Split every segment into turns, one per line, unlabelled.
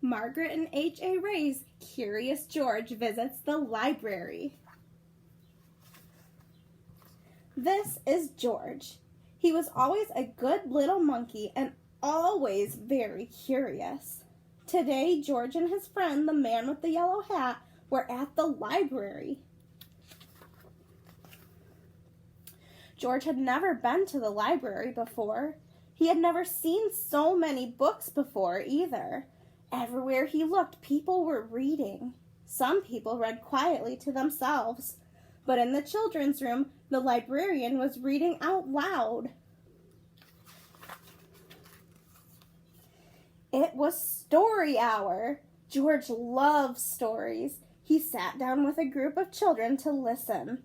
Margaret and H.A. Ray's Curious George Visits the Library. This is George. He was always a good little monkey and always very curious. Today, George and his friend, the man with the yellow hat, were at the library. George had never been to the library before. He had never seen so many books before either. Everywhere he looked, people were reading. Some people read quietly to themselves. But in the children's room, the librarian was reading out loud. It was story hour. George loved stories. He sat down with a group of children to listen.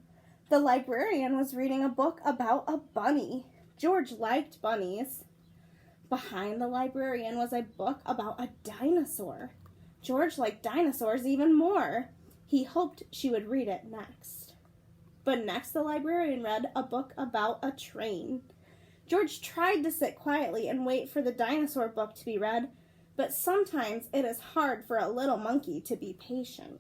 The librarian was reading a book about a bunny. George liked bunnies. Behind the librarian was a book about a dinosaur. George liked dinosaurs even more. He hoped she would read it next. But next the librarian read a book about a train. George tried to sit quietly and wait for the dinosaur book to be read, but sometimes it is hard for a little monkey to be patient.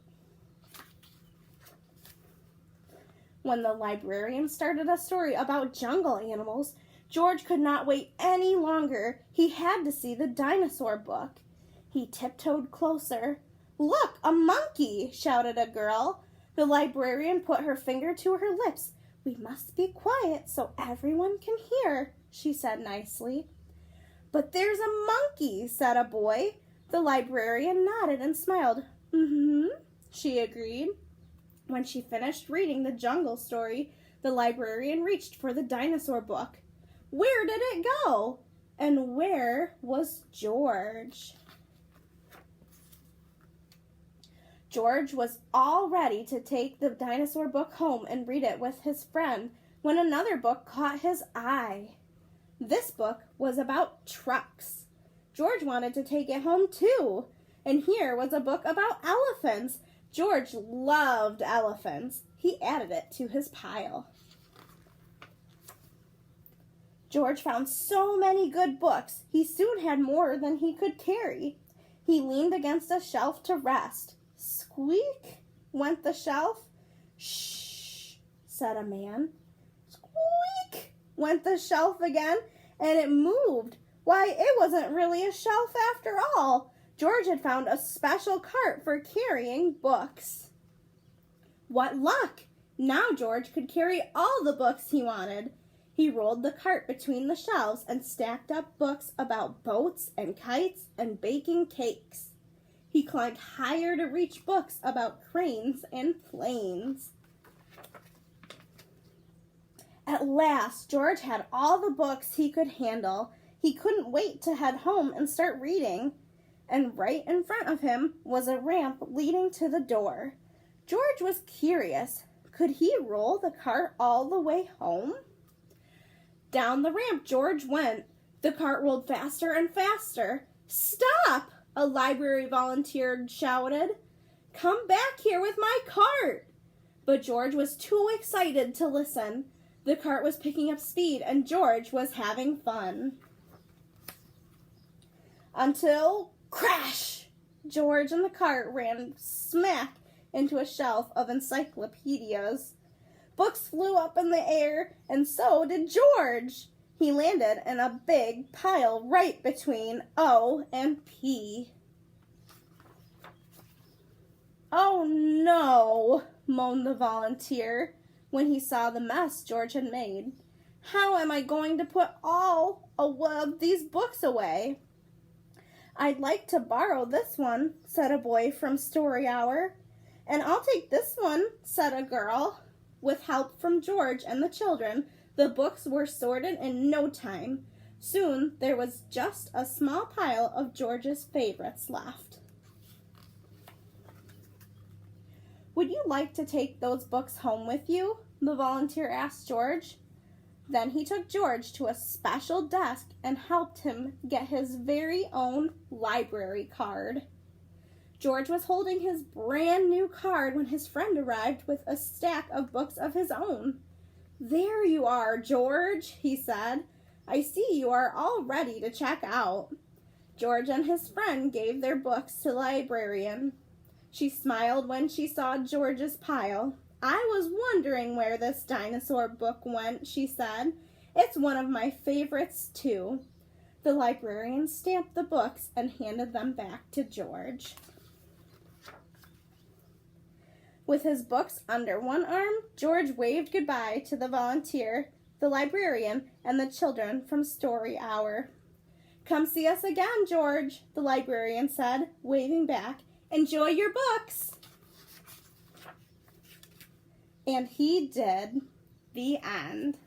When the librarian started a story about jungle animals, George could not wait any longer. He had to see the dinosaur book. He tiptoed closer. "Look, a monkey!" shouted a girl. The librarian put her finger to her lips. "We must be quiet so everyone can hear," she said nicely. "But there's a monkey," said a boy. The librarian nodded and smiled. "Mm-hmm," she agreed. When she finished reading the jungle story, the librarian reached for the dinosaur book. Where did it go? And where was George? George was all ready to take the dinosaur book home and read it with his friend when another book caught his eye. This book was about trucks. George wanted to take it home too. And here was a book about elephants. George loved elephants. He added it to his pile. George found so many good books, he soon had more than he could carry. He leaned against a shelf to rest. "Squeak," went the shelf. "Shh," said a man. "Squeak," went the shelf again, and it moved. Why, it wasn't really a shelf after all. George had found a special cart for carrying books. What luck! Now George could carry all the books he wanted. He rolled the cart between the shelves and stacked up books about boats and kites and baking cakes. He climbed higher to reach books about cranes and planes. At last, George had all the books he could handle. He couldn't wait to head home and start reading. And right in front of him was a ramp leading to the door. George was curious. Could he roll the cart all the way home? Down the ramp George went. The cart rolled faster and faster. "Stop!" a library volunteer shouted. "Come back here with my cart!" But George was too excited to listen. The cart was picking up speed and George was having fun. Until, crash! George and the cart ran smack into a shelf of encyclopedias. Books flew up in the air, and so did George. He landed in a big pile right between O and P. "Oh no," moaned the volunteer when he saw the mess George had made. "How am I going to put all of these books away?" "I'd like to borrow this one," said a boy from Story Hour. "And I'll take this one," said a girl. With help from George and the children, the books were sorted in no time. Soon there was just a small pile of George's favorites left. "Would you like to take those books home with you?" the volunteer asked George. Then he took George to a special desk and helped him get his very own library card. George was holding his brand new card when his friend arrived with a stack of books of his own. "There you are, George," he said. "I see you are all ready to check out." George and his friend gave their books to the librarian. She smiled when she saw George's pile. "I was wondering where this dinosaur book went," she said. "It's one of my favorites, too." The librarian stamped the books and handed them back to George. With his books under one arm, George waved goodbye to the volunteer, the librarian, and the children from Story Hour. "Come see us again, George," the librarian said, waving back. "Enjoy your books." And he did. The end.